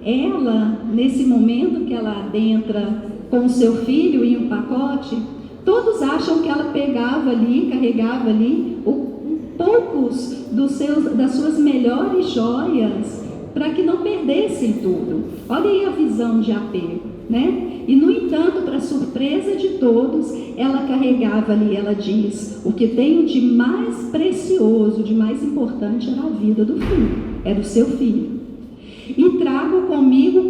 ela, nesse momento que ela adentra com o seu filho em um pacote, todos acham que ela pegava ali, carregava ali poucos das suas melhores joias, para que não perdessem tudo. Olha aí a visão de apego, né? E no entanto, para surpresa de todos, ela carregava ali, ela diz, o que tenho de mais precioso, de mais importante era a vida do filho, era o seu filho. E trago comigo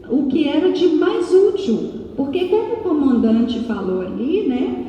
o que era de mais útil, porque como o comandante falou ali, né,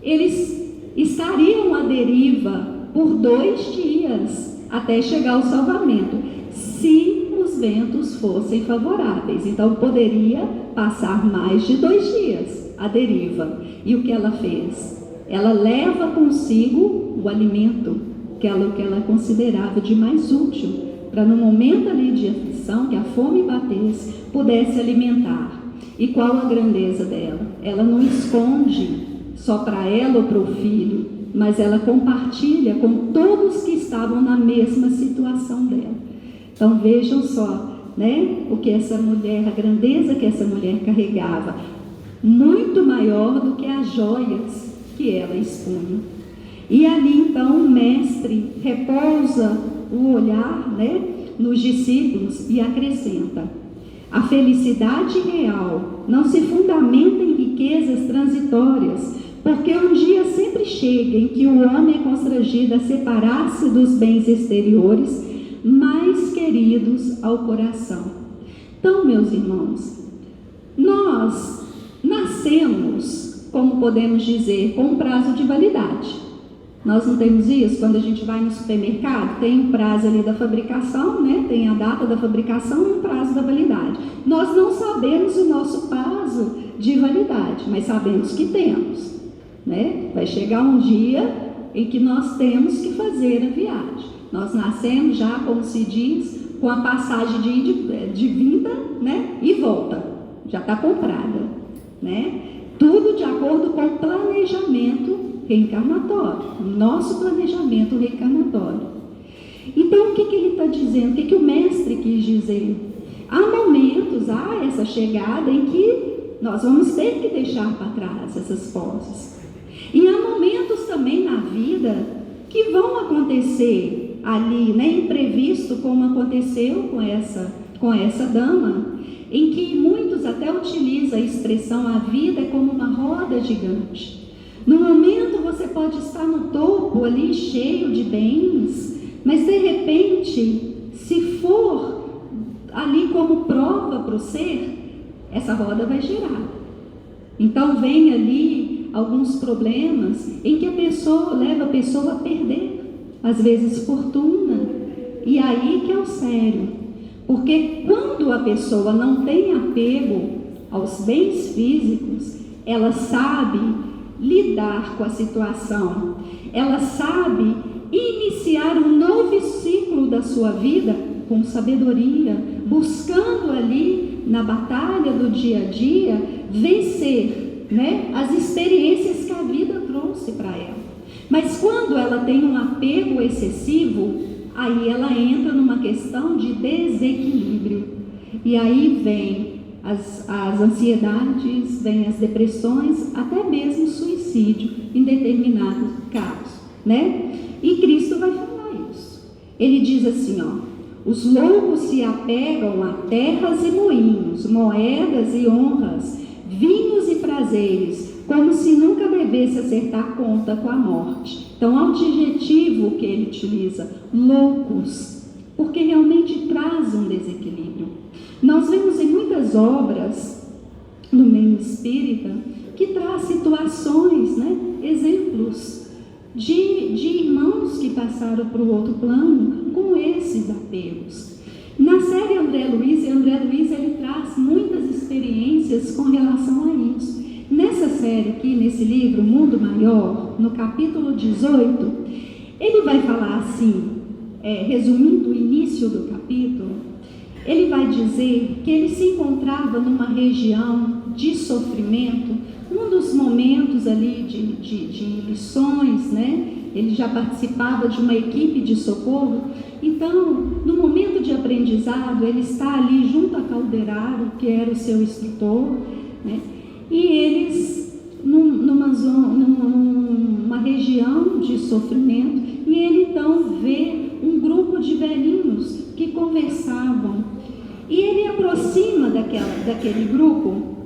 eles estariam à deriva por 2 dias até chegar ao salvamento, se os ventos fossem favoráveis. Então poderia passar mais de 2 dias à deriva. E o que ela fez? Ela leva consigo o alimento que ela considerava de mais útil, para no momento ali de aflição, que a fome batesse, pudesse alimentar. E qual a grandeza dela? Ela não esconde só para ela ou para o filho, mas ela compartilha com todos que estavam na mesma situação dela. Então vejam só, né, o que essa mulher, a grandeza que essa mulher carregava, muito maior do que as joias que ela expunha. E ali então o mestre repousa o olhar, né, nos discípulos e acrescenta: a felicidade real não se fundamenta em riquezas transitórias, porque um dia sempre chega em que o homem é constrangido a separar-se dos bens exteriores mais queridos ao coração. Então, meus irmãos, nós nascemos, como podemos dizer, com um prazo de validade. Nós não temos isso? Quando a gente vai no supermercado, tem um prazo ali da fabricação, né? Tem a data da fabricação e um prazo da validade. Nós não sabemos o nosso prazo de validade, mas sabemos que temos, né? Vai chegar um dia em que nós temos que fazer a viagem. Nós nascemos já, como se diz, com a passagem de vinda, né? E volta, já está comprada, né? Tudo de acordo com o planejamento reencarnatório, nosso planejamento reencarnatório. Então, o que ele está dizendo? O que o mestre quis dizer? Há momentos, há essa chegada em que nós vamos ter que deixar para trás essas posses. E há momentos também na vida que vão acontecer ali, né, imprevisto, como aconteceu com essa dama, em que muitos até utilizam a expressão a vida é como uma roda gigante. No momento você pode estar no topo ali, cheio de bens, mas de repente, se for ali como prova para o ser, essa roda vai girar. Então vem ali alguns problemas em que leva a pessoa a perder, às vezes fortuna, e aí que é o sério, porque quando a pessoa não tem apego aos bens físicos, ela sabe lidar com a situação, ela sabe iniciar um novo ciclo da sua vida com sabedoria, buscando ali na batalha do dia a dia vencer, né, as experiências que a vida trouxe para ela. Mas quando ela tem um apego excessivo, aí ela entra numa questão de desequilíbrio, e aí vem as ansiedades, vem as depressões, até mesmo suicídio em determinados casos, né? E Cristo vai falar isso. Ele diz assim, ó: os loucos se apegam a terras e moinhos, moedas e honras, vinhos e prazeres, como se nunca devesse acertar conta com a morte. Então, o adjetivo que ele utiliza, loucos, porque realmente traz um desequilíbrio. Nós vemos em muitas obras no meio espírita que traz situações, né, exemplos de irmãos que passaram para o outro plano com esses apegos. Na série André Luiz ele traz muitas experiências com relação a isso. Nessa série aqui, nesse livro Mundo Maior, no capítulo 18, ele vai falar assim, resumindo o início do capítulo, ele vai dizer que ele se encontrava numa região de sofrimento, um dos momentos ali de lições, né? Ele já participava de uma equipe de socorro, Então, no momento de aprendizado, ele está ali junto a Calderaro, que era o seu instrutor, né? E eles, numa região de sofrimento, e ele então vê um grupo de velhinhos que conversavam. E ele aproxima daquele grupo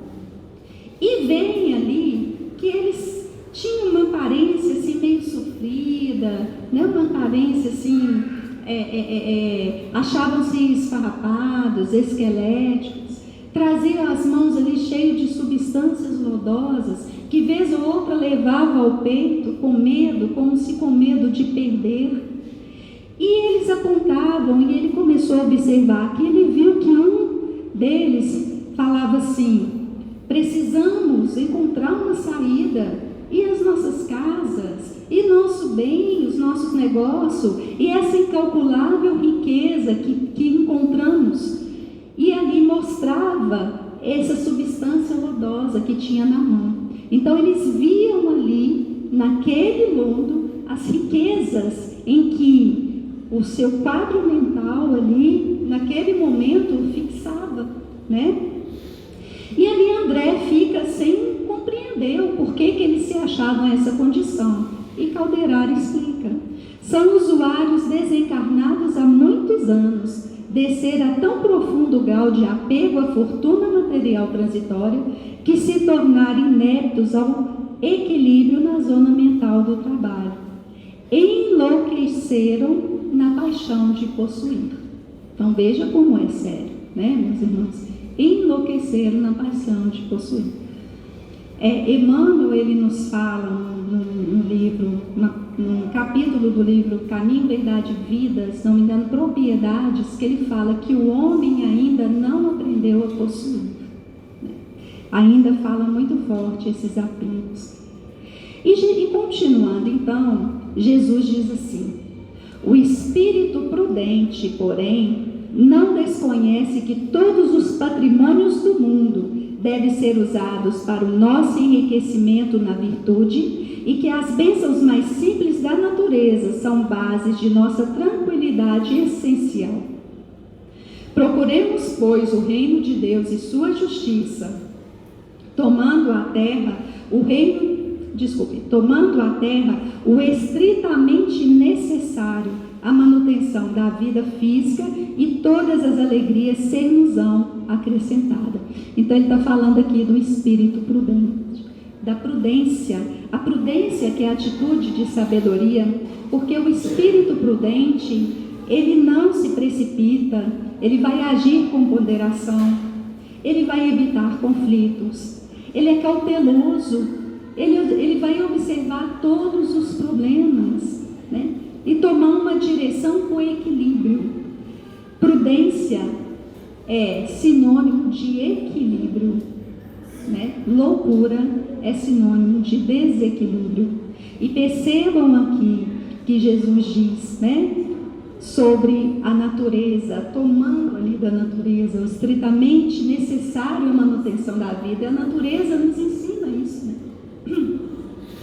e vê ali que eles tinham uma aparência assim meio sofrida, né? Uma aparência assim, achavam-se esfarrapados, esqueléticos, traziam as mãos ali cheias de substâncias lodosas, que vez ou outra levava ao peito com medo, como se com medo de perder. E eles apontavam, e ele começou a observar que ele viu que um deles falava assim: precisamos encontrar uma saída, e as nossas casas, e nosso bem, os nossos negócios, e essa incalculável riqueza que encontramos. E ali mostrava essa substância lodosa que tinha na mão. Então eles viam ali, naquele lodo, as riquezas em que o seu quadro mental ali, naquele momento, fixava, né? E ali André fica sem compreender o porquê que eles se achavam nessa condição. E Calderaro explica: são usuários desencarnados há muitos anos, descer a tão profundo grau de apego à fortuna material transitória, que se tornaram ineptos ao equilíbrio na zona mental do trabalho. Enlouqueceram na paixão de possuir. Então veja como é sério, né, meus irmãos? Enlouqueceram na paixão de possuir. Emmanuel, ele nos fala no livro, num capítulo do livro Caminho, Verdade e Vida, se não me engano, Propriedades, que ele fala que o homem ainda não aprendeu a possuir, né? Ainda fala muito forte esses apegos. E continuando, então, Jesus diz assim: o espírito prudente, porém, não desconhece que todos os patrimônios do mundo devem ser usados para o nosso enriquecimento na virtude, e que as bênçãos mais simples da natureza são bases de nossa tranquilidade essencial. Procuremos, pois, o reino de Deus e sua justiça, tomando a terra o estritamente necessário à manutenção da vida física, e todas as alegrias ser-nos-ão acrescentadas. Então ele está falando aqui do espírito prudente, da prudência, a prudência que é a atitude de sabedoria, porque o espírito prudente, ele não se precipita, ele vai agir com ponderação, ele vai evitar conflitos, ele é cauteloso, ele vai observar todos os problemas, né? E tomar uma direção com equilíbrio. Prudência é sinônimo de equilíbrio, né? Loucura é sinônimo de desequilíbrio. E percebam aqui que Jesus diz, né, sobre a natureza, tomando ali da natureza o estritamente necessário à manutenção da vida. A natureza nos ensina isso, né?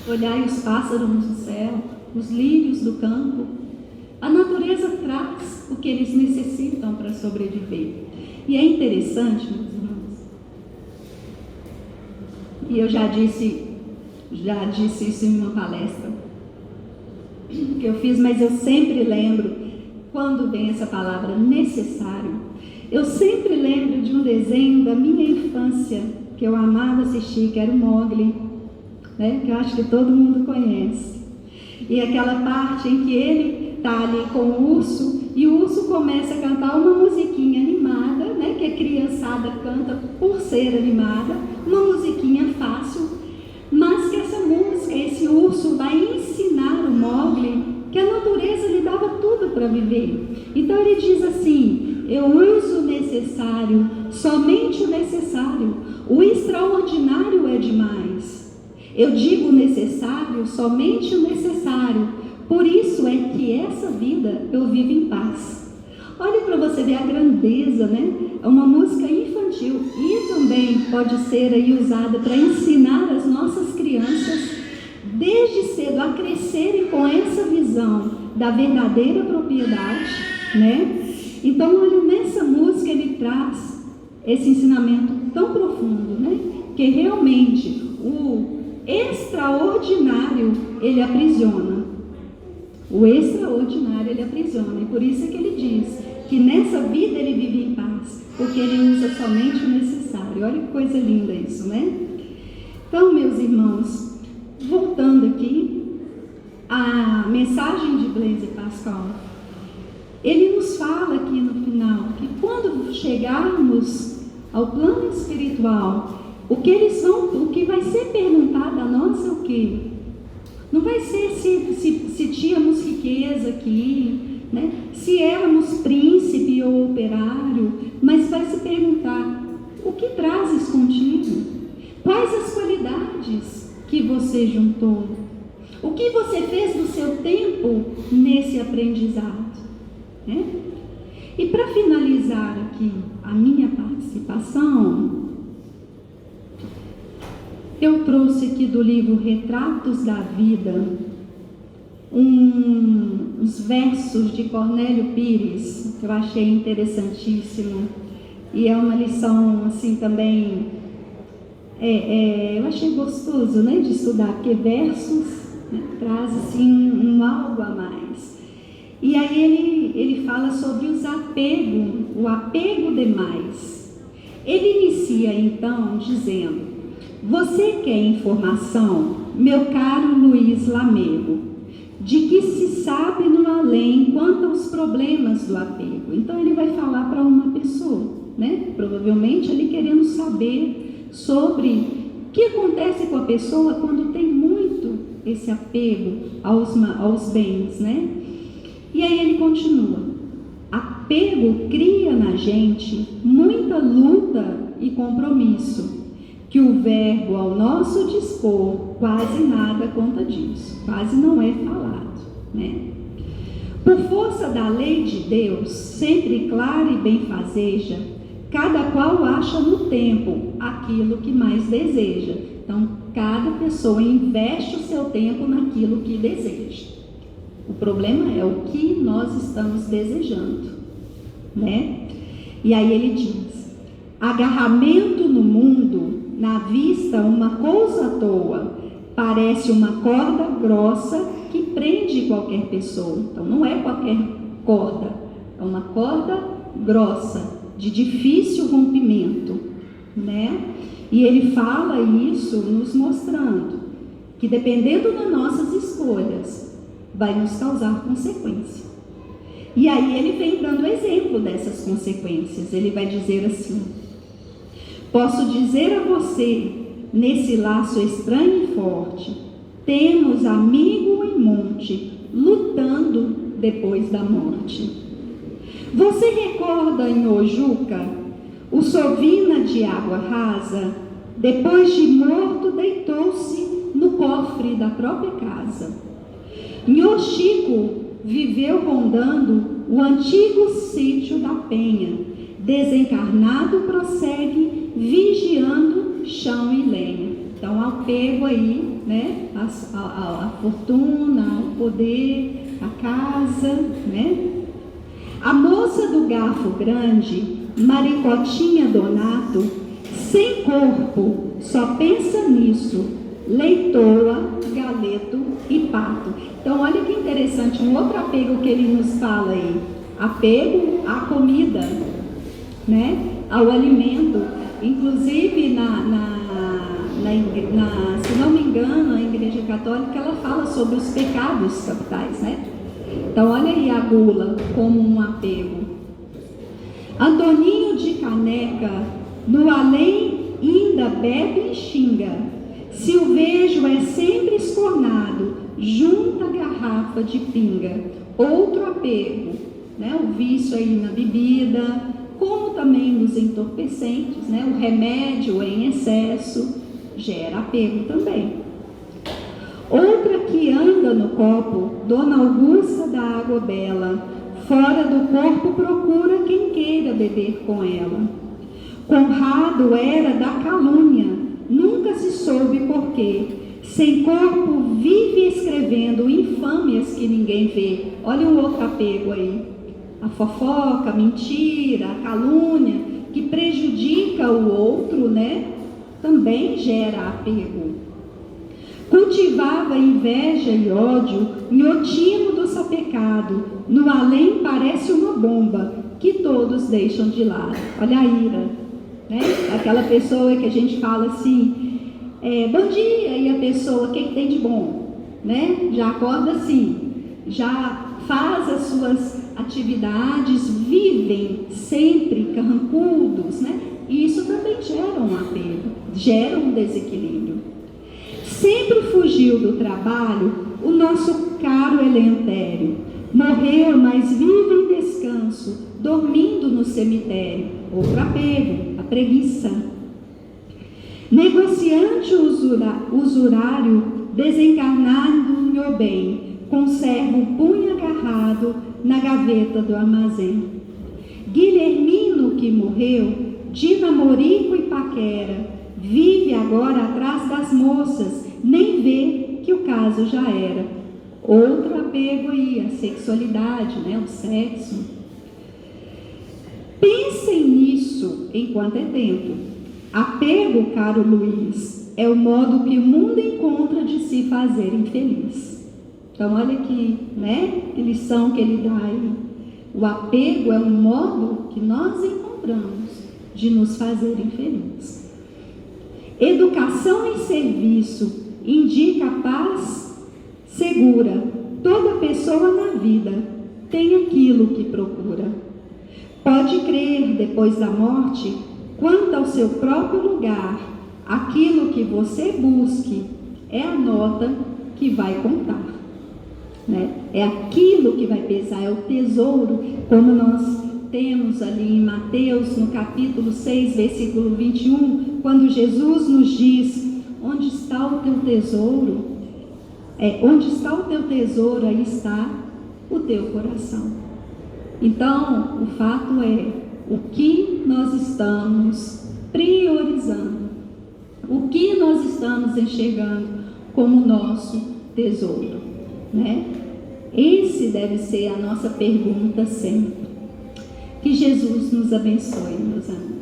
Olhai os pássaros do céu, os lírios do campo. A natureza traz o que eles necessitam para sobreviver. E é interessante, meus irmãos, e eu já disse isso em uma palestra que eu fiz, mas eu sempre lembro, quando vem essa palavra necessário, eu sempre lembro de um desenho da minha infância que eu amava assistir, que era o Mowgli, né? Que eu acho que todo mundo conhece. E aquela parte em que ele está ali com o urso, e o urso começa a cantar uma musiquinha animada, né? Que a criançada canta por ser animada, uma musiquinha fácil, mas que essa música, esse urso vai ensinar o Mowgli que a natureza lhe dava tudo para viver. Então ele diz assim: eu uso o necessário, somente o necessário, o extraordinário é demais. Eu digo necessário, somente o necessário. Por isso é que essa vida eu vivo em paz. Olha para você ver a grandeza, né? É uma música infantil e também pode ser aí usada para ensinar as nossas crianças desde cedo a crescerem com essa visão da verdadeira propriedade, né? Então, olha, nessa música ele traz esse ensinamento tão profundo, né? Que realmente o extraordinário ele aprisiona. O extraordinário ele aprisiona. E por isso é que ele diz que nessa vida ele vive em paz, porque ele usa somente o necessário. Olha que coisa linda isso, né? Então, meus irmãos, voltando aqui, a mensagem de Blaise Pascal, ele nos fala aqui no final que quando chegarmos ao plano espiritual, o que vai ser perguntado a nós é o quê? Não vai ser se tínhamos riqueza aqui, né? Se éramos príncipe ou operário, mas vai se perguntar: o que trazes contigo? Quais as qualidades que você juntou? O que você fez do seu tempo nesse aprendizado? Né? E para finalizar aqui a minha participação, eu trouxe aqui do livro Retratos da Vida uns versos de Cornélio Pires que eu achei interessantíssimo, e é uma lição assim também, eu achei gostoso, né, de estudar, porque versos, né, traz assim um algo a mais. E aí ele fala sobre o apego demais. Ele inicia então dizendo: você quer informação, meu caro Luiz Lamego, de que se sabe no além quanto aos problemas do apego. Então ele vai falar para uma pessoa, né? Provavelmente ele querendo saber sobre o que acontece com a pessoa quando tem muito esse apego aos bens, né? E aí ele continua: apego cria na gente muita luta e compromisso, que o verbo ao nosso dispor quase nada conta disso, quase não é falado, né? Por força da lei de Deus, sempre clara e benfazeja, cada qual acha no tempo aquilo que mais deseja. Então, cada pessoa investe o seu tempo naquilo que deseja. O problema é o que nós estamos desejando, né? E aí ele diz: agarramento no mundo, na vista uma coisa à toa, parece uma corda grossa que prende qualquer pessoa. Então não é qualquer corda, é uma corda grossa, de difícil rompimento, né? E ele fala isso nos mostrando que dependendo das nossas escolhas, vai nos causar consequência. E aí ele vem dando exemplo dessas consequências. Ele vai dizer assim: posso dizer a você, nesse laço estranho e forte, temos amigo em monte, lutando depois da morte. Você recorda em Ojuca, o Sovina de água rasa, depois de morto deitou-se no cofre da própria casa. Nhochico viveu rondando o antigo sítio da Penha, desencarnado prossegue, vigiando chão e lenha. Então, apego aí, né, a fortuna, o poder, a casa, né? A moça do garfo grande, Maricotinha Donato, sem corpo, só pensa nisso, leitoa, galeto e pato. Então, olha que interessante, um outro apego que ele nos fala aí: apego à comida, né? Ao alimento. Inclusive, se não me engano, a Igreja Católica ela fala sobre os pecados capitais, né? Então, olha aí a gula como um apego. Antoninho de Caneca, no além ainda bebe e xinga. Silvejo é sempre escornado, junta a garrafa de pinga. Outro apego, né? O vício aí na bebida, como também nos entorpecentes, né? O remédio em excesso gera apego também. Outra que anda no copo, Dona Augusta da Água Bela, fora do corpo procura quem queira beber com ela. Conrado era da calúnia, nunca se soube porquê. Sem corpo vive escrevendo infâmias que ninguém vê. Olha um outro apego aí. a fofoca, a mentira, a calúnia, que prejudica o outro, né? Também gera apego. Cultivava inveja e ódio no tino do seu pecado. No além parece uma bomba que todos deixam de lado. Olha a ira, né? Aquela pessoa que a gente fala assim, bom dia, e a pessoa, o que tem de bom? Né? Já acorda assim, já faz as suas atividades, vivem sempre carrancudos, né? E isso também gera um apego, gera um desequilíbrio. Sempre fugiu do trabalho o nosso caro Eleutério. Morreu, mas vive em descanso, dormindo no cemitério. Outro apego, a preguiça. Negociante usurário, desencarnado no bem, conserva o punho agarrado na gaveta do armazém. Guilhermino, que morreu, de namorico e paquera, vive agora atrás das moças, nem vê que o caso já era. Outro apego aí, a sexualidade, né? O sexo. Pensem nisso enquanto é tempo. Apego, caro Luiz, é o modo que o mundo encontra de se fazer infeliz. Então, olha aqui, né? Que lição que ele dá aí. O apego é um modo que nós encontramos de nos fazer infelizes. Educação e serviço indica a paz segura. Toda pessoa na vida tem aquilo que procura. Pode crer, depois da morte, quanto ao seu próprio lugar, aquilo que você busque é a nota que vai contar. Né? É aquilo que vai pesar, é o tesouro, como nós temos ali em Mateus, no capítulo 6, versículo 21, quando Jesus nos diz, onde está o teu tesouro? Onde está o teu tesouro, aí está o teu coração. Então, o fato é, o que nós estamos priorizando, o que nós estamos enxergando como nosso tesouro, né? Esse deve ser a nossa pergunta sempre. Que Jesus nos abençoe, meus amigos.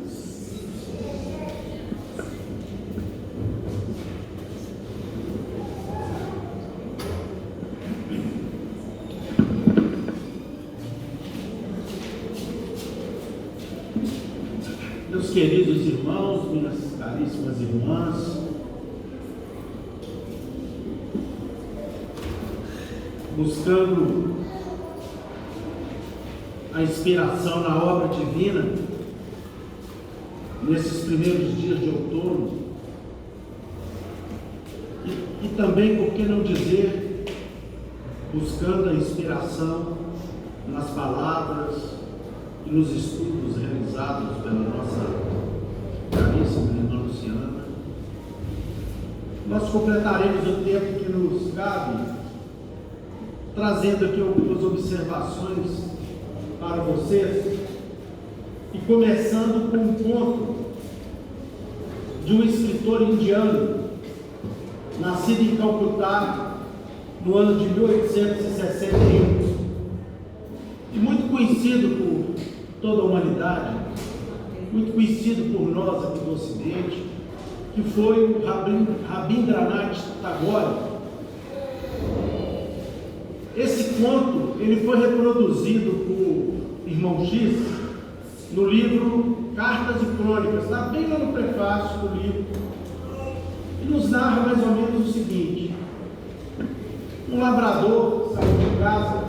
Meus queridos irmãos, minhas caríssimas irmãs, buscando a inspiração na obra divina, nesses primeiros dias de outono, e também, por que não dizer, buscando a inspiração nas palavras e nos estudos realizados pela nossa caríssima irmã Luciana. Nós completaremos o tempo que nos cabe, trazendo aqui algumas observações para vocês, e começando com um conto de um escritor indiano, nascido em Calcutá no ano de 1861, e muito conhecido por toda a humanidade, muito conhecido por nós aqui do Ocidente, que foi o Rabindranath Tagore. Esse conto ele foi reproduzido por irmão X no livro Cartas e Crônicas, está bem lá no prefácio do livro, e nos narra mais ou menos o seguinte: um lavrador saiu de casa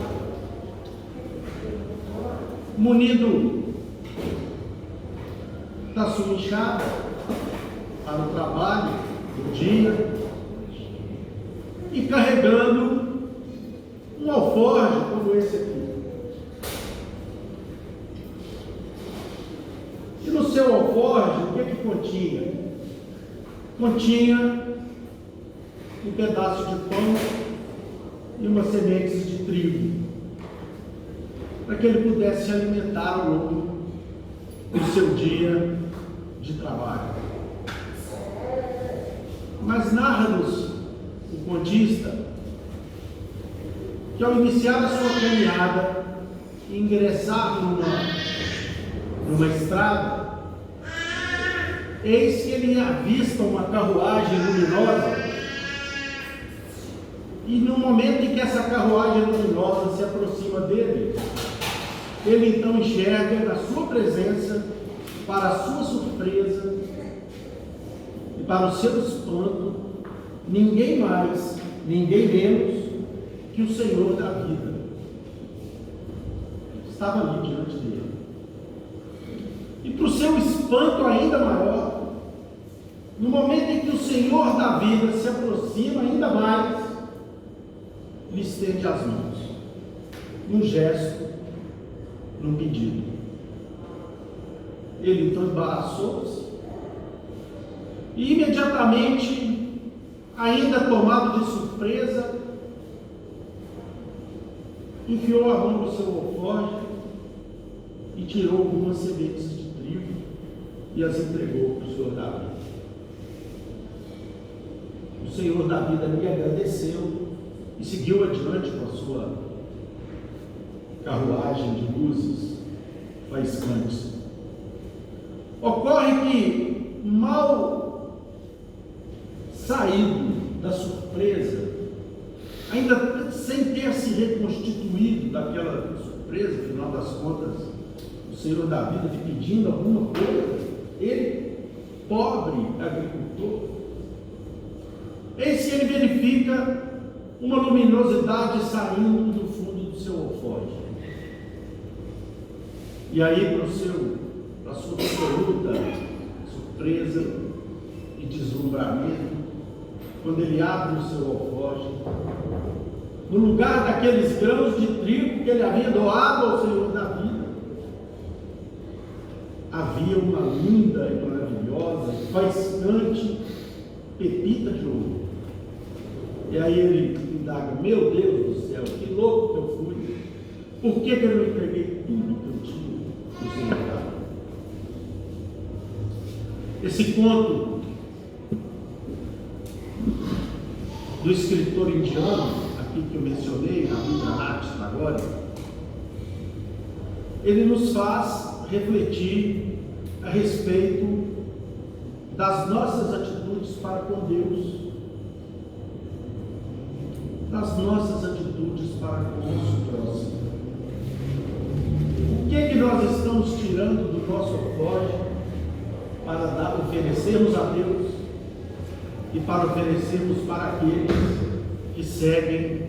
munido da sua enxada para o trabalho do dia e carregando um alforje como esse aqui. E no seu alforje, o que continha? Continha um pedaço de pão e umas sementes de trigo, para que ele pudesse se alimentar ao longo do seu dia de trabalho. Mas narra-nos o contista que, ao iniciar a sua caminhada, ingressar numa estrada, eis que ele avista uma carruagem luminosa, e no momento em que essa carruagem luminosa se aproxima dele, ele então enxerga na sua presença, para a sua surpresa e para o seu espanto, ninguém mais, ninguém menos que o Senhor da vida estava ali diante dele. E para o seu espanto ainda maior, no momento em que o Senhor da vida se aproxima ainda mais, lhe estende as mãos, num gesto, num pedido. Ele então embaraçou-se e imediatamente, ainda tomado de surpresa, enfiou a mão no seu alforje e tirou algumas sementes de trigo e as entregou para o Senhor da vida. O Senhor da vida lhe agradeceu e seguiu adiante com a sua carruagem de luzes faiscantes. Ocorre que, mal saído da surpresa, ainda sem ter se reconstituído daquela surpresa, afinal das contas, o Senhor da vida lhe pedindo alguma coisa, ele, pobre agricultor, eis que ele verifica uma luminosidade saindo do fundo do seu alforje. E aí, para sua absoluta surpresa e deslumbramento, quando ele abre o seu alforje, no lugar daqueles grãos de trigo que ele havia doado ao Senhor da vida, havia uma linda e maravilhosa, faiscante pepita de ouro. E aí ele indaga: meu Deus do céu, que louco que eu fui! Por que eu não entreguei tudo que eu tinha no Senhor da vida? Esse conto do escritor indiano, aqui que eu mencionei, Rabindranath Tagore, ele nos faz refletir a respeito das nossas atitudes para com Deus, das nossas atitudes para com o nosso próximo. O que é que nós estamos tirando do nosso alforje para oferecermos a Deus e para oferecermos para aqueles que seguem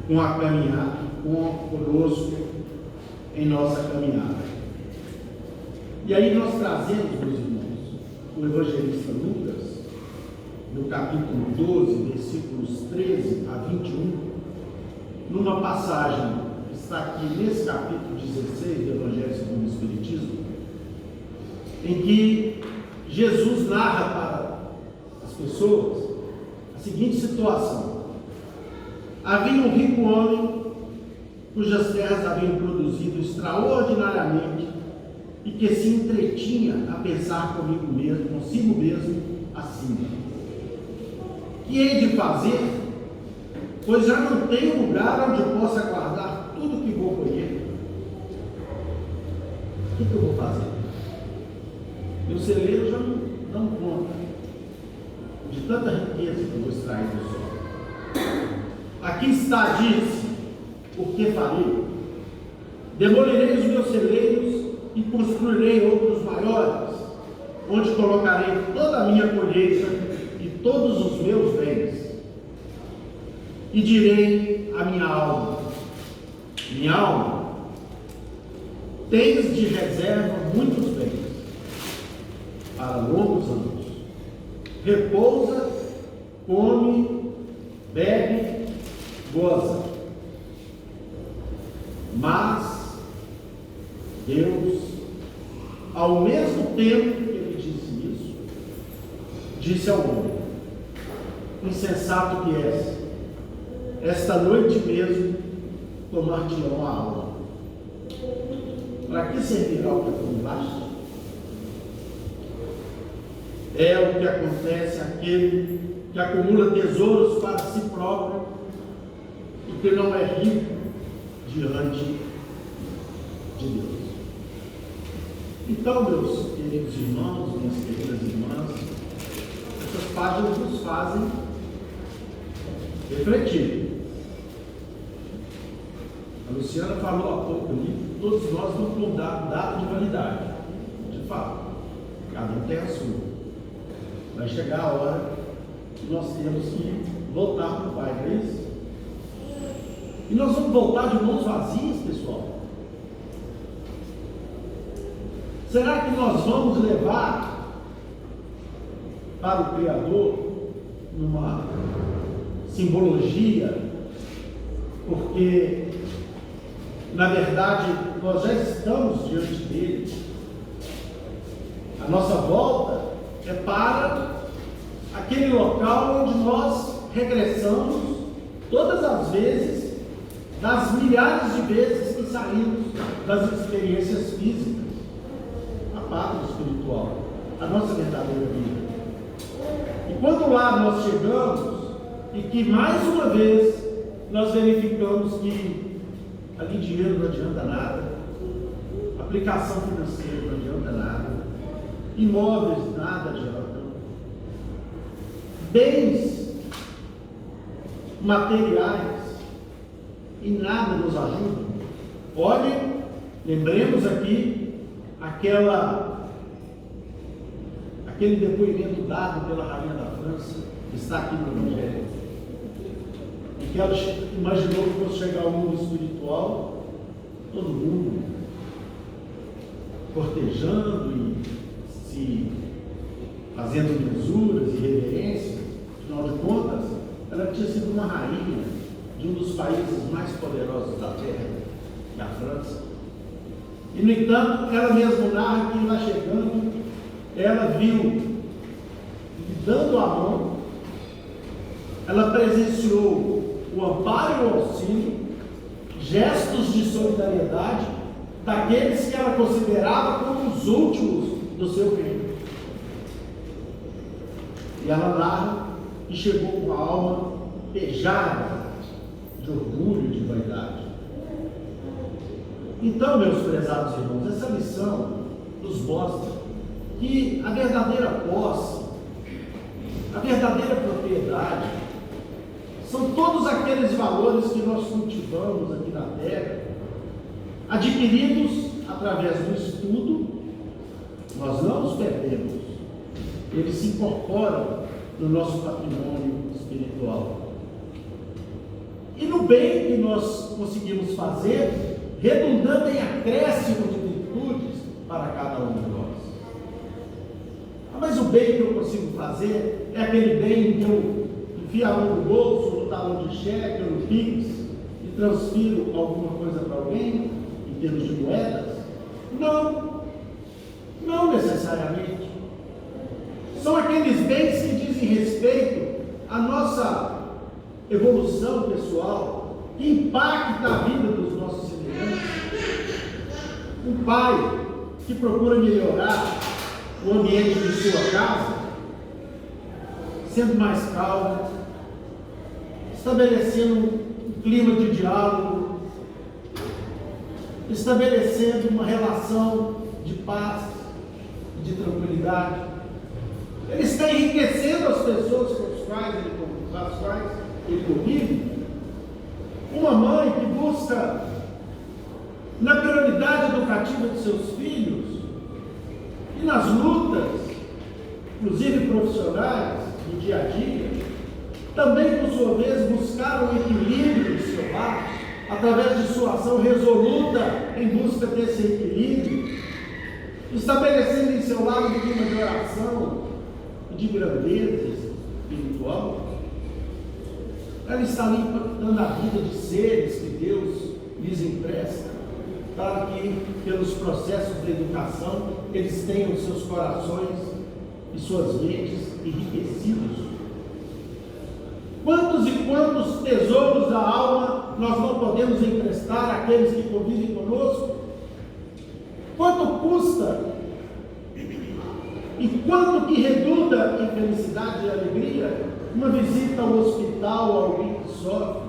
com a caminhada, conosco em nossa caminhada? E aí nós trazemos, meus irmãos, o evangelista Lucas, no capítulo 12, versículos 13 a 21, numa passagem que está aqui nesse capítulo 16 do Evangelho segundo o Espiritismo, em que Jesus narra para as pessoas a seguinte situação: havia um rico homem cujas terras haviam produzido extraordinariamente e que se entretinha a pensar consigo mesmo assim: que hei de fazer, pois já não tenho lugar onde possa guardar tudo que vou colher? O que eu vou fazer? Meu celeiro já não conta de tanta riqueza que eu vou extrair do solo. Aqui está, diz, o que farei? Demolirei os meus celeiros e construirei outros maiores, onde colocarei toda a minha colheita e todos os meus bens. E direi à minha alma: minha alma, tens de reserva muitos bens para longos anos. Repousa, come, bebe, goza. Mas Deus, ao mesmo tempo que ele disse isso, disse ao homem: insensato que és, esta noite mesmo tomar-te-ão a alma. Para que servirá o que acumulaste? É o que acontece àquele que acumula tesouros para si próprio e que não é rico diante de Deus. Então, meus queridos irmãos, minhas queridas irmãs, essas páginas nos fazem refletir. A Luciana falou há pouco ali, todos nós vamos ter um dado de validade. De fato, cada um tem a sua. Vai chegar a hora que nós temos que voltar para o Pai, não é isso? E nós vamos voltar de mãos vazias, pessoal. Será que nós vamos levar para o Criador numa simbologia? Porque, na verdade, nós já estamos diante dele. A nossa volta é para aquele local onde nós regressamos todas as vezes, das milhares de vezes que saímos das experiências físicas, a pátria espiritual, a nossa verdadeira vida. E quando lá nós chegamos, e que mais uma vez nós verificamos que ali dinheiro não adianta nada, aplicação financeira não adianta nada, imóveis nada adiantam, bens materiais e nada nos ajudam. Olhem, lembremos aqui aquele depoimento dado pela rainha da França, que está aqui no Evangelho, e que ela imaginou que fosse chegar ao mundo espiritual, todo mundo cortejando e se fazendo mesuras e reverências. Afinal de contas, ela tinha sido uma rainha de um dos países mais poderosos da terra, da França. E, no entanto, ela mesma narra que lá chegando, ela viu, dando a mão, ela presenciou o amparo e o auxílio, gestos de solidariedade daqueles que ela considerava como os últimos do seu reino. E ela narra que chegou com a alma pejada de orgulho e de vaidade. Então, meus prezados irmãos, essa lição nos mostra que a verdadeira posse, a verdadeira propriedade, são todos aqueles valores que nós cultivamos aqui na terra, adquiridos através do estudo. Nós não os perdemos, eles se incorporam no nosso patrimônio espiritual. E no bem que nós conseguimos fazer, redundando em acréscimo de virtudes para cada um de nós. Mas o bem que eu consigo fazer é aquele bem que eu enfio a mão no bolso, no talão de cheque, ou no Pix, e transfiro alguma coisa para alguém, em termos de moedas? Não necessariamente. São aqueles bens que dizem respeito à nossa evolução pessoal, que impacta a vida dos nossos semelhantes. Um pai que procura melhorar o ambiente de sua casa, sendo mais calmo, estabelecendo um clima de diálogo, estabelecendo uma relação de paz, de tranquilidade. Ele está enriquecendo as pessoas com as quais ele convive. Uma mãe que busca, na prioridade educativa de seus filhos, e nas lutas, inclusive profissionais, do dia a dia, também, por sua vez, buscar o equilíbrio do seu lar, através de sua ação resoluta em busca desse equilíbrio, estabelecendo em seu lar um clima de oração e de grandeza espiritual. Ela está ali impactando a vida de seres que Deus lhes empresta, para que, pelos processos de educação, eles tenham seus corações e suas mentes enriquecidos. Quantos e quantos tesouros da alma nós não podemos emprestar àqueles que convivem conosco? Quanto custa e quanto que redunda em felicidade e alegria uma visita ao hospital a alguém que sofre,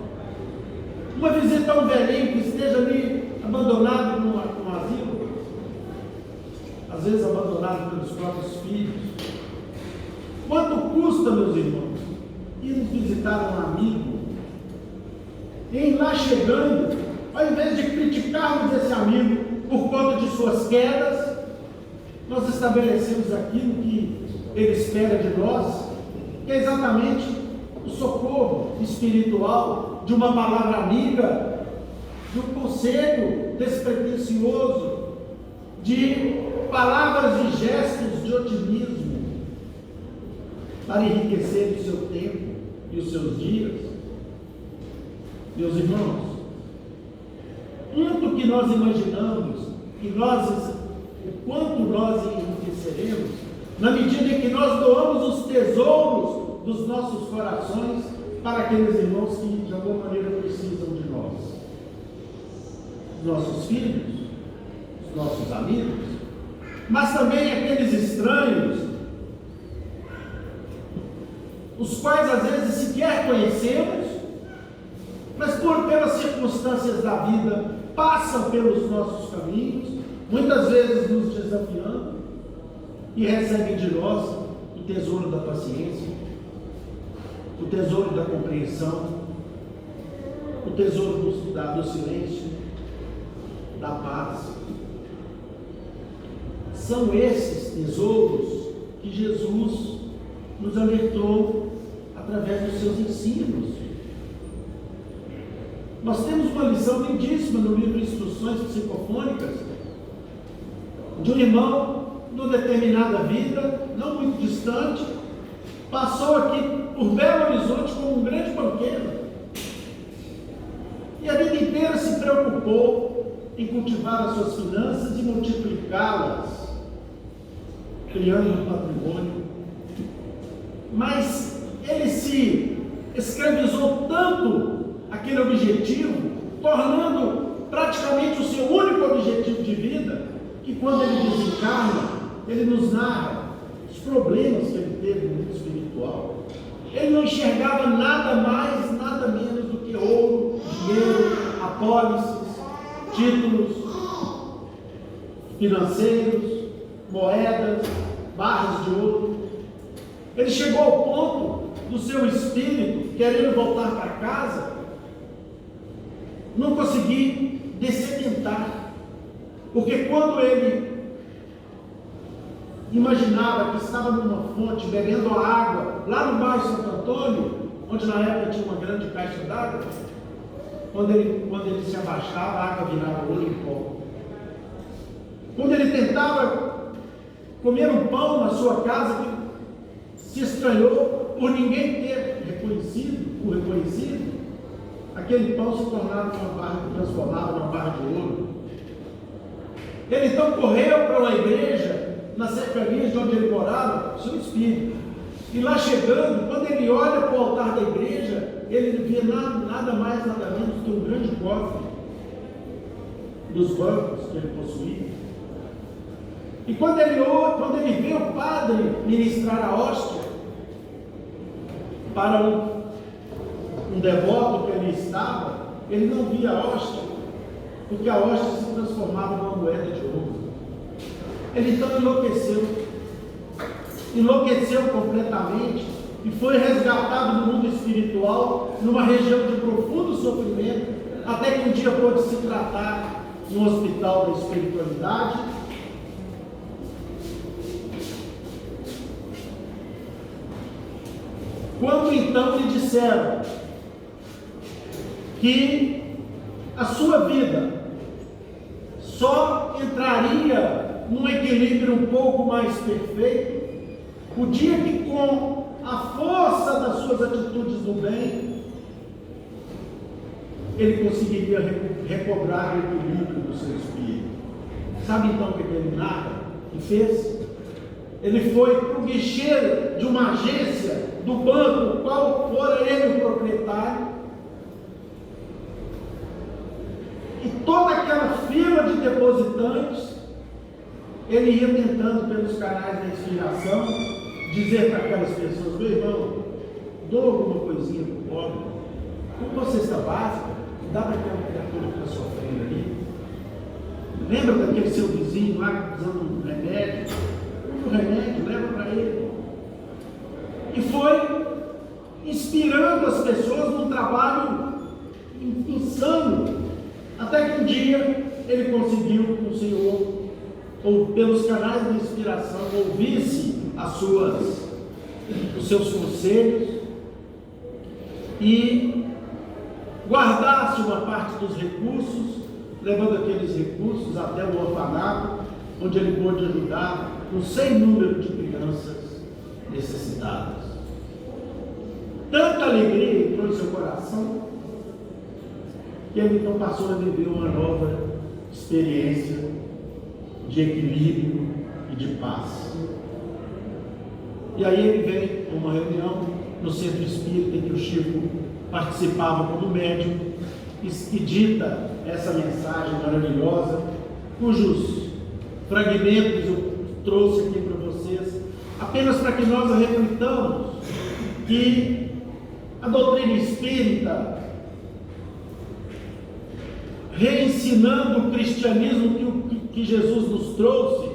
uma visita a um velhinho que esteja ali abandonado num às vezes abandonado pelos próprios filhos. Quanto custa, meus irmãos, ir nos visitar um amigo, em lá chegando, ao invés de criticarmos esse amigo por conta de suas quedas, nós estabelecemos aquilo que ele espera de nós, que é exatamente o socorro espiritual, de uma palavra amiga, de um conselho despretensioso, de palavras e gestos de otimismo, para enriquecer o seu tempo e os seus dias. Meus irmãos, quanto que nós imaginamos, o quanto nós enriqueceremos, na medida em que nós doamos os tesouros dos nossos corações para aqueles irmãos que de alguma maneira precisam de nós. Os nossos filhos, os nossos amigos, mas também aqueles estranhos, os quais às vezes sequer conhecemos, mas pelas circunstâncias da vida passam pelos nossos caminhos, muitas vezes nos desafiando, e recebem de nós o tesouro da paciência, o tesouro da compreensão, o tesouro do silêncio, da paz. São esses tesouros que Jesus nos alertou através dos seus ensinos. Nós temos uma lição lindíssima no livro Instruções Psicofônicas, de um irmão, numa determinada vida, não muito distante, passou aqui por Belo Horizonte como um grande banqueiro, e a vida inteira se preocupou em cultivar as suas finanças e multiplicá-las, criando um patrimônio. Mas ele se escravizou tanto aquele objetivo, tornando praticamente o seu único objetivo de vida, que quando ele desencarna, ele nos narra os problemas que ele teve no mundo espiritual. Ele não enxergava nada mais, nada menos do que ouro, dinheiro, apólices, títulos financeiros, moedas, barras de ouro. Ele chegou ao ponto do seu espírito, querendo voltar para casa, não conseguir dessedentar, porque quando ele imaginava que estava numa fonte, bebendo a água, lá no bairro Santo Antônio, onde na época tinha uma grande caixa d'água, quando ele se abaixava, a água virava ouro em pó. Quando ele tentava comer um pão na sua casa, se estranhou por ninguém ter reconhecido, aquele pão se transformava numa barra de ouro. Ele então correu para uma igreja, nas cercanias de onde ele morava, seu espírito. E lá chegando, quando ele olha para o altar da igreja, ele vê nada mais, nada menos que um grande cofre dos bancos que ele possuía. E quando ele vê o padre ministrar a hóstia para um devoto que ali estava, ele não via a hóstia, porque a hóstia se transformava numa moeda de ouro. Ele então enlouqueceu completamente e foi resgatado do mundo espiritual, numa região de profundo sofrimento, até que um dia pôde se tratar no hospital da espiritualidade. Quando então lhe disseram que a sua vida só entraria num equilíbrio um pouco mais perfeito o dia que, com a força das suas atitudes do bem, ele conseguiria recobrar o equilíbrio do seu espírito. Sabe então o que ele narra e fez? Ele foi para o guichê de uma agência do banco, qual fora ele o proprietário, e toda aquela fila de depositantes, ele ia tentando pelos canais da inspiração dizer para aquelas pessoas: meu irmão, dou alguma coisinha para o pobre, uma cesta básica, dá para aquela criatura que está sofrendo ali. Lembra daquele seu vizinho lá usando um remédio? O remédio, leva para ele. E foi inspirando as pessoas num trabalho insano, até que um dia ele conseguiu que o Senhor, ou pelos canais de inspiração, ouvisse os seus conselhos e guardasse uma parte dos recursos, levando aqueles recursos até o orfanato, onde ele pôde ajudar um sem número de crianças necessitadas. Tanta alegria entrou em seu coração, que ele então passou a viver uma nova experiência de equilíbrio e de paz. E aí ele vem a uma reunião no centro espírita em que o Chico participava como médium e dita essa mensagem maravilhosa, cujos fragmentos eu trouxe aqui para vocês, apenas para que nós reflitamos que a doutrina espírita, reensinando o cristianismo que Jesus nos trouxe,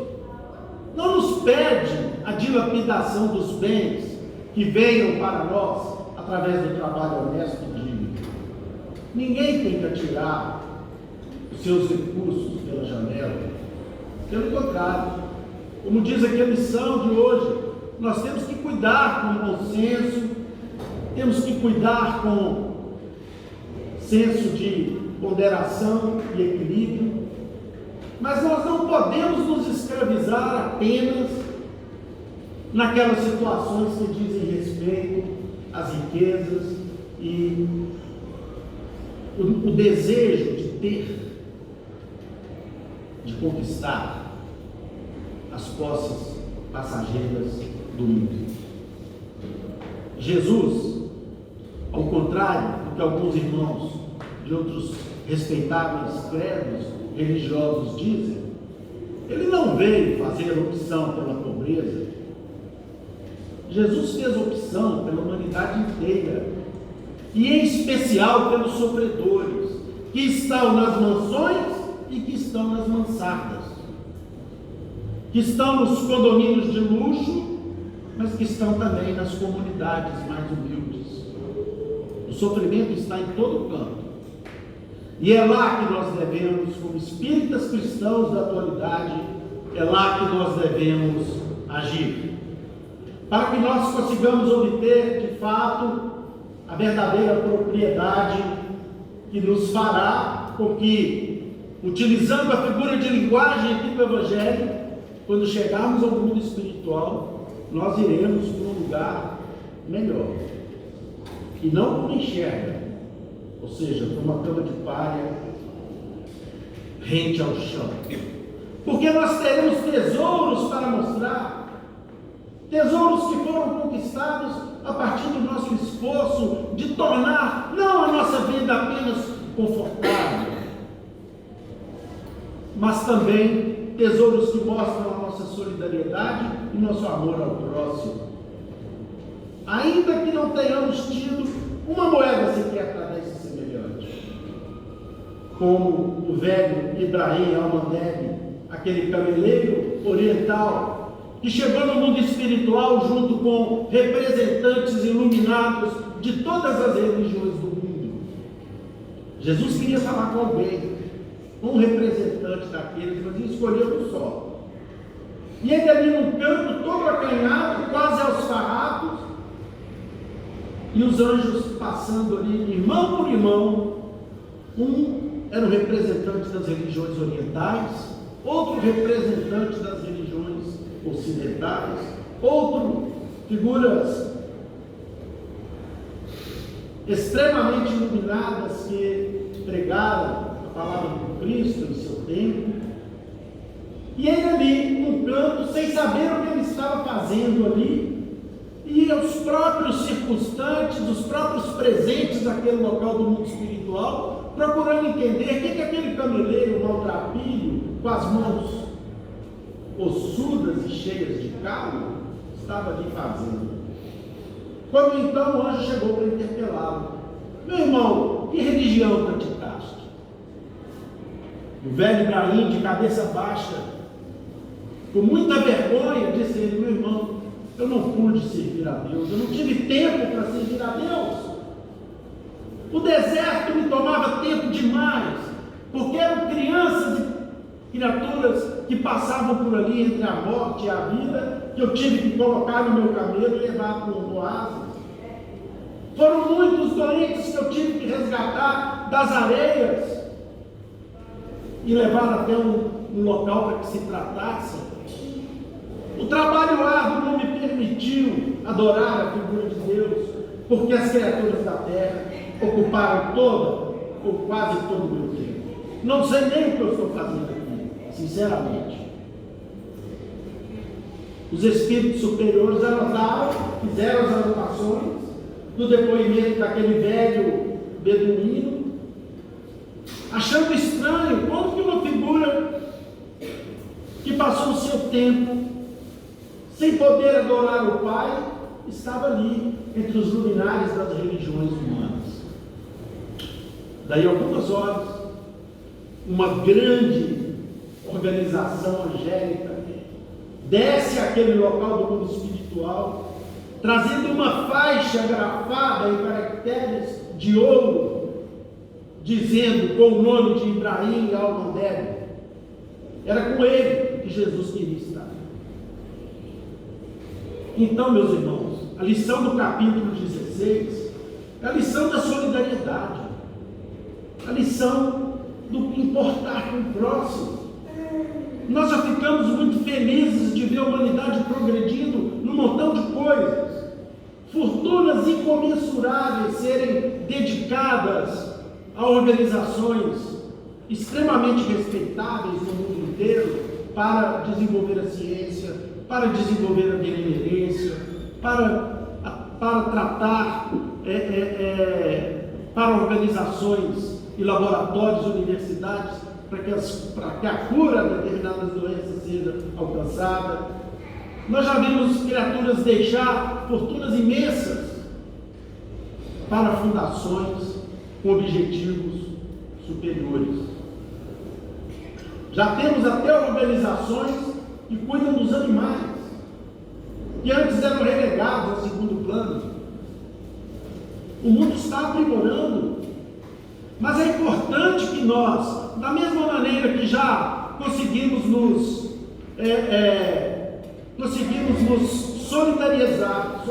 não nos pede a dilapidação dos bens que venham para nós através do trabalho honesto e digno. Ninguém tem que atirar os seus recursos pela janela. Pelo contrário, como diz aqui a lição de hoje, nós temos que cuidar com bom senso, temos que cuidar com senso de ponderação e equilíbrio, mas nós não podemos nos escravizar apenas naquelas situações que dizem respeito às riquezas e o desejo de ter, de conquistar as posses passageiras do mundo. Jesus, ao contrário do que alguns irmãos de outros respeitáveis credos religiosos dizem, ele não veio fazer opção pela pobreza. Jesus fez opção pela humanidade inteira, e em especial pelos sofredores, que estão nas mansões e que estão nas mansardas, que estão nos condomínios de luxo, mas que estão também nas comunidades mais humildes. O sofrimento está em todo canto. E é lá que nós devemos, como espíritas cristãos da atualidade, é lá que nós devemos agir, para que nós consigamos obter, de fato, a verdadeira propriedade que nos fará com que, utilizando a figura de linguagem aqui do Evangelho, quando chegarmos ao mundo espiritual, nós iremos para um lugar melhor, e não como enxerga, ou seja, para uma cama de palha rente ao chão, porque nós teremos tesouros para mostrar, tesouros que foram conquistados a partir do nosso esforço de tornar não a nossa vida apenas confortável, mas também tesouros que mostram a nossa solidariedade e nosso amor ao próximo. Ainda que não tenhamos tido uma moeda sequer para desse semelhante, como o velho Ibrahim Al-Mandeb, aquele cameleiro oriental que chegou no mundo espiritual junto com representantes iluminados de todas as religiões do mundo. Jesus queria falar com alguém, um representante daqueles, mas escolheu um só. E ele ali num canto todo acanhado, quase aos farrapos, e os anjos passando ali, irmão por irmão. Um era o representante das religiões orientais, outro representante das religiões ocidentais, outro, figuras extremamente iluminadas que pregaram a palavra do Cristo em seu tempo, e ele ali, num canto, sem saber o que ele estava fazendo ali, e os próprios circunstantes, os próprios presentes daquele local do mundo espiritual, procurando entender o que aquele cameleiro maltrapilho, com as mãos ossudas e cheias de calo, estava ali fazendo. Quando então o anjo chegou para interpelá-lo: meu irmão, que religião praticaste? O velho Ibrahim, de cabeça baixa, com muita vergonha, disse ele: meu irmão, eu não pude servir a Deus, eu não tive tempo para servir a Deus. O deserto me tomava tempo demais, porque eram crianças e criaturas que passavam por ali entre a morte e a vida, que eu tive que colocar no meu camelo e levar para um oásis. Foram muitos doentes que eu tive que resgatar das areias e levar até um local para que se tratasse. O trabalho árduo não me permitiu adorar a figura de Deus, porque as criaturas da terra ocuparam toda ou quase todo o meu tempo. Não sei nem o que eu estou fazendo aqui, sinceramente. Os espíritos superiores fizeram as anotações do depoimento daquele velho beduíno, achando estranho como que uma figura que passou o seu tempo sem poder adorar o Pai estava ali entre os luminares das religiões humanas. Daí algumas horas, uma grande organização angélica desce àquele local do mundo espiritual, trazendo uma faixa grafada em caracteres de ouro, dizendo com o nome de Ibrahim Al-Mandeb. Era com ele que Jesus queria estar. Então, meus irmãos, a lição do capítulo 16 é a lição da solidariedade, a lição do importar com o próximo. Nós já ficamos muito felizes de ver a humanidade progredindo num montão de coisas, fortunas incomensuráveis serem dedicadas a organizações extremamente respeitáveis no mundo inteiro para desenvolver a ciência, para desenvolver a benemerência, para tratar, para organizações e laboratórios, universidades, para que a cura de determinadas doenças seja alcançada. Nós já vimos criaturas deixar fortunas imensas para fundações com objetivos superiores. Já temos até organizações que cuidam dos animais, que antes eram relegados ao segundo plano. O mundo está aprimorando, mas é importante que nós, da mesma maneira que já conseguimos nos solidarizar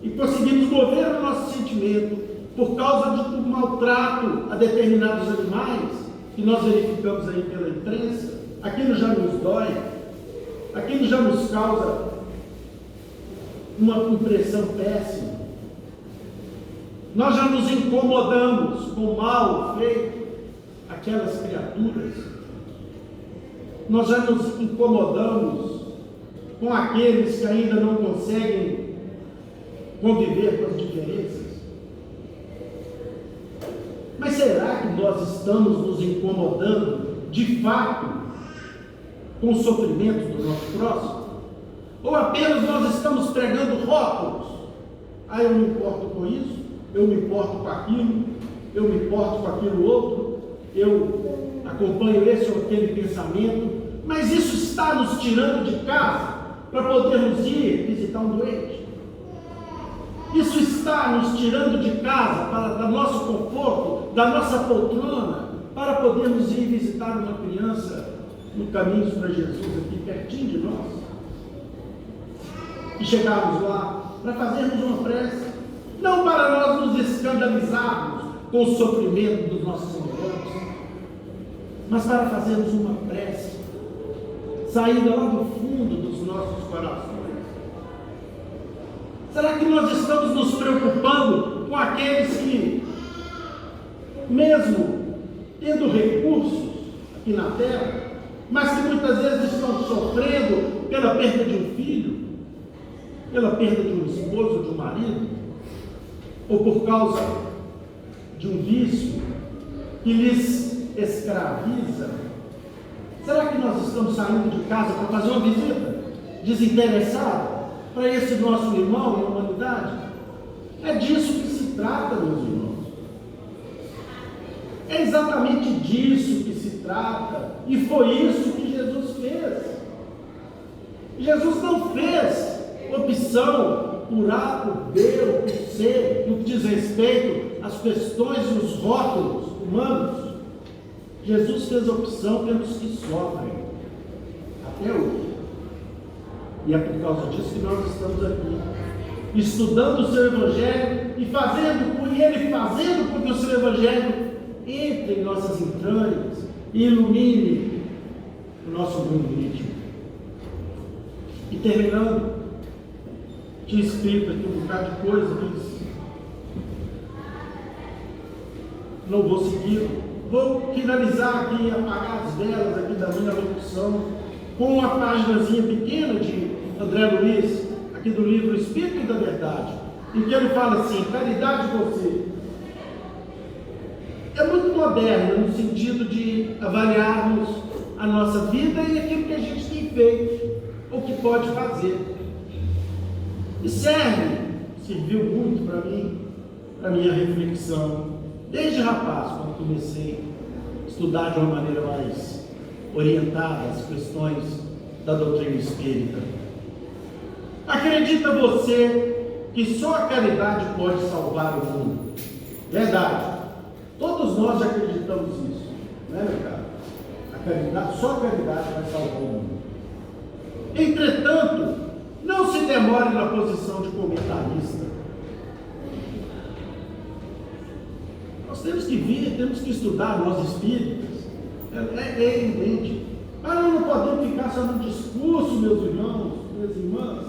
e conseguimos mover o nosso sentimento por causa do maltrato a determinados animais, que nós verificamos aí pela imprensa, aquilo já nos dói, aquilo já nos causa uma impressão péssima. Nós já nos incomodamos com o mal feito àquelas criaturas. Nós já nos incomodamos com aqueles que ainda não conseguem conviver com as diferenças. Mas será que nós estamos nos incomodando de fato com o sofrimento do nosso próximo? Ou apenas nós estamos pregando rótulos? Ah, eu me importo com isso, eu me importo com aquilo, eu me importo com aquilo outro, eu acompanho esse ou aquele pensamento, mas isso está nos tirando de casa para podermos ir visitar um doente. Isso está nos tirando de casa, do nosso conforto, da nossa poltrona, para podermos ir visitar uma criança no caminho para Jesus, aqui pertinho de nós. E chegarmos lá para fazermos uma prece, não para nós nos escandalizarmos com o sofrimento dos nossos semelhantes, mas para fazermos uma prece, saída lá do fundo dos nossos corações. Será que nós estamos nos preocupando com aqueles que, mesmo tendo recursos aqui na terra, mas que muitas vezes estão sofrendo pela perda de um filho, pela perda de um esposo, de um marido, ou por causa de um vício que lhes escraviza? Será que nós estamos saindo de casa para fazer uma visita desinteressada para esse nosso irmão e humanidade? É disso que se trata, meus irmãos. É exatamente disso que se trata, e foi isso que Jesus fez. Jesus não fez opção por A, por B ou por C, no que diz respeito às questões e os rótulos humanos. Jesus fez opção pelos que sofrem, até hoje. E é por causa disso que nós estamos aqui, estudando o seu Evangelho e ele fazendo com que o seu Evangelho entre em nossas entranhas e ilumine o nosso mundo íntimo. E terminando, tinha escrito aqui um bocado de coisa, mas não vou seguir. Vou finalizar aqui, apagar as velas aqui da minha locução, com uma páginazinha pequena de André Luiz, aqui do livro Espírito da Verdade, em que ele fala assim: caridade você. É muito moderna no sentido de avaliarmos a nossa vida e aquilo que a gente tem feito, ou que pode fazer. E serviu muito para mim, para minha reflexão, desde rapaz, quando comecei a estudar de uma maneira mais orientada as questões da doutrina espírita. Acredita você que só a caridade pode salvar o mundo? Verdade. Todos nós acreditamos nisso, não é, meu caro? Só a caridade vai salvar o mundo. Entretanto, não se demore na posição de comentarista. Nós temos que vir, temos que estudar, nós espíritas. É evidente. Mas nós não podemos ficar só no discurso, meus irmãos, minhas irmãs.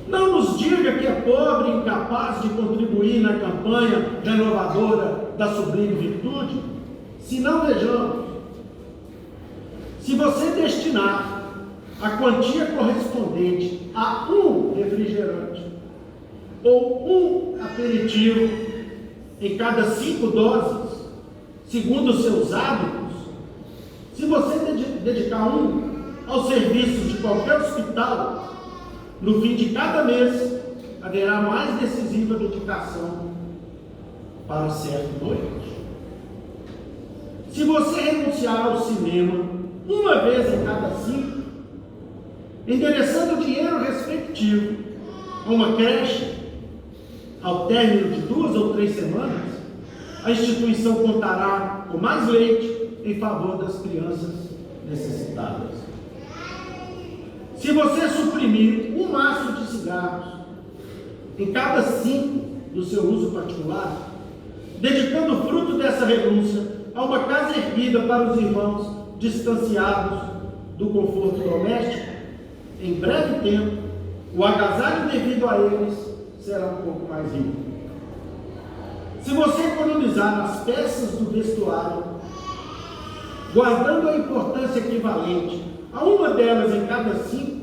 Não nos diga que é pobre e incapaz de contribuir na campanha renovadora da sublime virtude, se não vejamos. Se você destinar a quantia correspondente a um refrigerante ou um aperitivo em cada 5 doses, segundo os seus hábitos, se você dedicar um ao serviço de qualquer hospital, no fim de cada mês, haverá mais decisiva dedicação para certo doente. Se você renunciar ao cinema uma vez em cada 5, endereçando o dinheiro respectivo a uma creche, ao término de 2 ou 3 semanas, a instituição contará com mais leite em favor das crianças necessitadas. Se você suprimir um maço de cigarros em cada 5 do seu uso particular, dedicando o fruto dessa renúncia a uma casa erguida para os irmãos distanciados do conforto doméstico, em breve tempo, o agasalho devido a eles será um pouco mais rico. Se você economizar nas peças do vestuário, guardando a importância equivalente a uma delas em cada 5,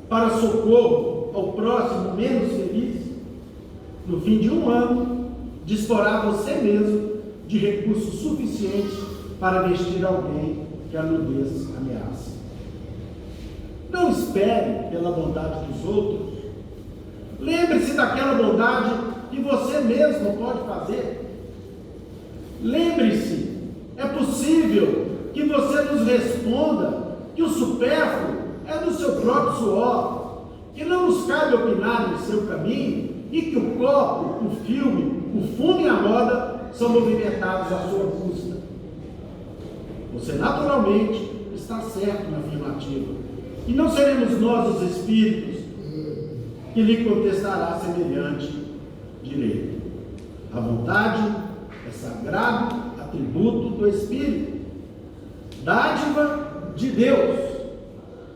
para socorro ao próximo menos feliz, no fim de um ano, disporá você mesmo de recursos suficientes para vestir alguém que a nudez ameaça. Não espere pela bondade dos outros. Lembre-se daquela bondade que você mesmo pode fazer. Lembre-se, é possível que você nos responda que o supérfluo é do seu próprio suor, que não nos cabe opinar no seu caminho e que o copo, o filme, o fumo e a moda são movimentados à sua custa. Você naturalmente está certo na afirmativa, e não seremos nós os espíritos que lhe contestará semelhante direito. A vontade é sagrado atributo do Espírito, dádiva de Deus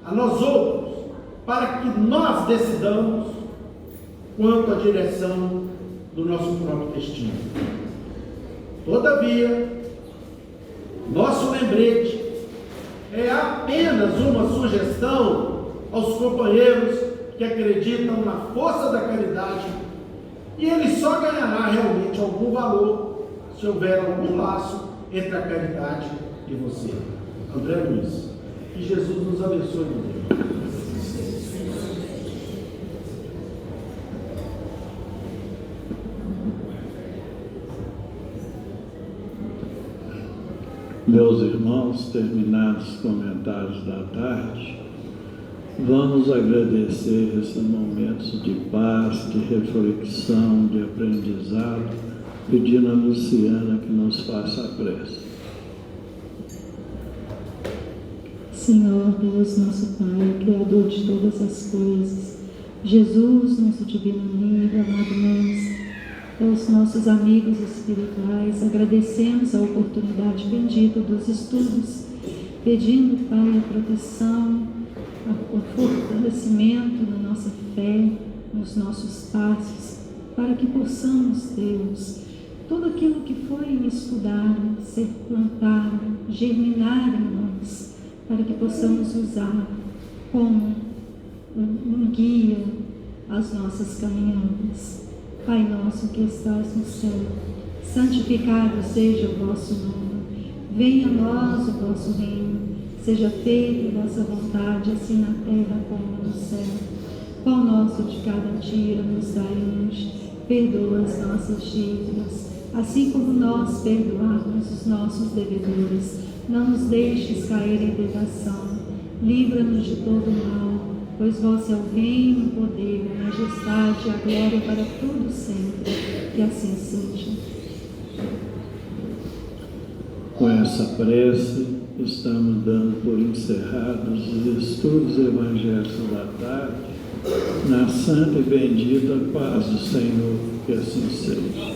a nós outros, para que nós decidamos quanto à direção do nosso próprio destino. Todavia, nosso lembrete é apenas uma sugestão aos companheiros que acreditam na força da caridade, e ele só ganhará realmente algum valor se houver algum laço entre a caridade e você. André Luiz. Que Jesus nos abençoe, meu Deus. Meus irmãos, terminados os comentários da tarde, vamos agradecer esses momentos de paz, de reflexão, de aprendizado, pedindo a Luciana que nos faça a prece. Senhor Deus, nosso Pai, Criador de todas as coisas, Jesus, nosso divino amigo, amado Mestre, aos nossos amigos espirituais, agradecemos a oportunidade bendita dos estudos, pedindo, Pai, a proteção, o fortalecimento na nossa fé, nos nossos passos, para que possamos, Deus, tudo aquilo que foi estudado, ser plantado, germinar em nós, para que possamos usar como um guia às nossas caminhadas. Pai nosso que estás no céu, santificado seja o vosso nome. Venha a nós o vosso reino. Seja feita a vossa vontade, assim na terra como no céu. Pão nosso de cada dia nos dai hoje. Perdoa as nossas dívidas, assim como nós perdoamos os nossos devedores. Não nos deixes cair em tentação. Livra-nos de todo mal. Pois vosso é o reino, o poder, a majestade e a glória para todo sempre. Que assim seja. Com essa prece, estamos dando por encerrados os estudos evangélicos da tarde, na santa e bendita paz do Senhor. Que assim seja.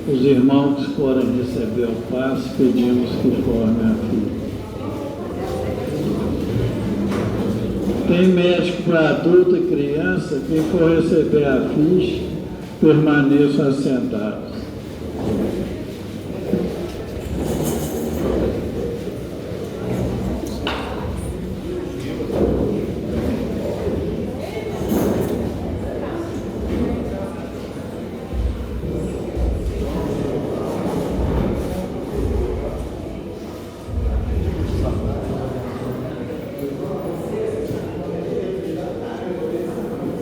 Os irmãos que forem receber o passe, pedimos que formem a fila. Tem médico para adulto e criança, quem for receber a ficha, permaneçam assentados.